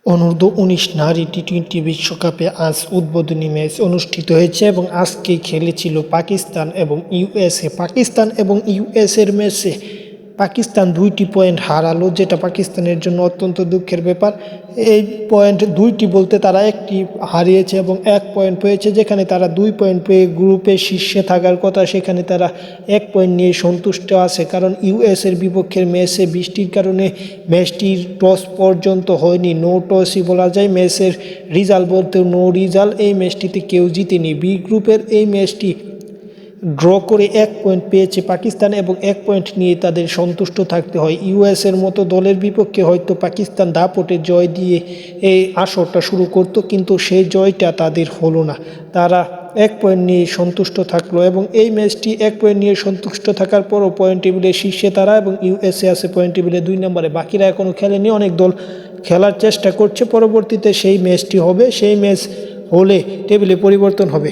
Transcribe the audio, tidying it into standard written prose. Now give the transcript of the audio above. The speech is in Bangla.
অনূর্ধ্ব-19 নারী টি-20 বিশ্বকাপে আজ উদ্বোধনী ম্যাচ অনুষ্ঠিত হয়েছে এবং আজকেই খেলেছিল পাকিস্তান এবং ইউএসএ। পাকিস্তান এবং ইউএসএর ম্যাচে পাকিস্তান 2টি পয়েন্ট হারালো, যেটা পাকিস্তানের জন্য অত্যন্ত দুঃখের ব্যাপার। এই পয়েন্ট 2টি বলতে তারা একটি হারিয়েছে এবং 1 পয়েন্ট পেয়েছে। যেখানে তারা 2 পয়েন্ট পেয়ে গ্রুপে শীর্ষে থাকার কথা, সেখানে তারা 1 পয়েন্ট নিয়ে সন্তুষ্ট আছে। কারণ ইউএসের বিপক্ষের ম্যাচে বৃষ্টির কারণে ম্যাচটির টস পর্যন্ত হয়নি, নো টসই বলা যায়। ম্যাচের রেজাল্ট বলতেও নো রেজাল্ট। এই ম্যাচটিতে কেউ জিতেনি। বি গ্রুপের এই ম্যাচটি ড্র করে 1 পয়েন্ট পেয়েছে পাকিস্তান এবং 1 পয়েন্ট নিয়ে তাদের সন্তুষ্ট থাকতে হয়। ইউএসের মতো দলের বিপক্ষে হয়তো পাকিস্তান দাপটে জয় দিয়ে এই আসরটা শুরু করত, কিন্তু সেই জয়টা তাদের হলো না। তারা 1 পয়েন্ট নিয়ে সন্তুষ্ট থাকলো এবং এই ম্যাচটি 1 পয়েন্ট নিয়ে সন্তুষ্ট থাকার পরও পয়েন্ট টেবিলে শীর্ষে তারা এবং ইউএসএ আছে পয়েন্ট টেবিলে 2 নম্বরে। বাকিরা এখনও খেলেনি, অনেক দল খেলার চেষ্টা করছে। পরবর্তীতে সেই ম্যাচটি হবে, সেই ম্যাচ হলে টেবিলে পরিবর্তন হবে।